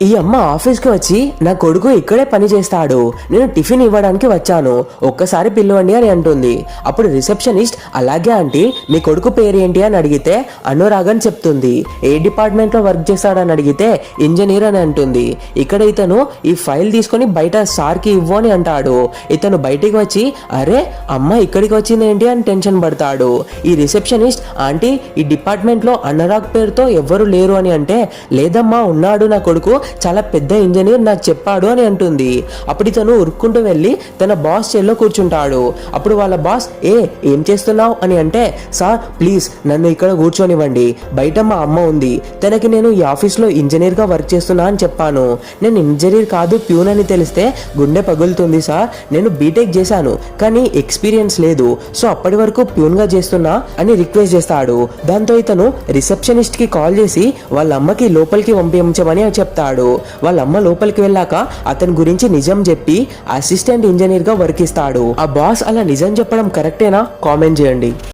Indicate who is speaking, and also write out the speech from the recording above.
Speaker 1: ఈ అమ్మ ఆఫీస్కి వచ్చి నా కొడుకు ఇక్కడే పని చేస్తాడు, నేను టిఫిన్ ఇవ్వడానికి వచ్చాను, ఒక్కసారి పిలవండి అని అంటుంది. అప్పుడు రిసెప్షనిస్ట్ అలాగే ఆంటీ మీ కొడుకు పేరు ఏంటి అని అడిగితే అనురాగ్ అని చెప్తుంది. ఏ డిపార్ట్మెంట్లో వర్క్ చేస్తాడని అడిగితే ఇంజనీర్ అని అంటుంది. ఇక్కడ ఇతను ఈ ఫైల్ తీసుకొని బయట సార్కి ఇవ్వు అని అంటాడు. ఇతను బయటికి వచ్చి అరే అమ్మ ఇక్కడికి వచ్చింది ఏంటి అని టెన్షన్ పడతాడు. ఈ రిసెప్షనిస్ట్ ఆంటీ ఈ డిపార్ట్మెంట్లో అనురాగ్ పేరుతో ఎవ్వరు లేరు అని అంటే లేదమ్మా ఉన్నాడు నా కొడుకు, చాలా పెద్ద ఇంజనీర్ నాకు చెప్పాడు అని అంటుంది. అప్పుడు ఇతను ఉరుక్కుంటూ వెళ్ళి తన బాస్ చైర్లో కూర్చుంటాడు. అప్పుడు వాళ్ళ బాస్ ఏం చేస్తున్నావు అని అంటే సార్ ప్లీజ్ నన్ను ఇక్కడ కూర్చొనివ్వండి, బయట మా అమ్మ ఉంది, తనకి నేను ఈ ఆఫీస్లో ఇంజనీర్గా వర్క్ చేస్తున్నా అని చెప్పాను. నేను ఇంజనీర్ కాదు ప్యూన్ అని తెలిస్తే గుండె పగులుతుంది సార్, నేను బీటెక్ చేశాను కానీ ఎక్స్పీరియన్స్ లేదు, సో అప్పటి వరకు ప్యూన్గా చేస్తున్నా అని రిక్వెస్ట్ చేస్తాడు. దాంతో ఇతను రిసెప్షనిస్ట్కి కాల్ చేసి వాళ్ళ అమ్మకి లోపలికి పంపించమని చెప్తాడు. వాళ్ళ అమ్మ లోపలికి వెళ్ళాక అతని గురించి నిజం చెప్పి అసిస్టెంట్ ఇంజనీర్ గా వర్క్ ఇస్తాడు. ఆ బాస్ అలా నిజం చెప్పడం కరెక్టేనా? కామెంట్ చేయండి.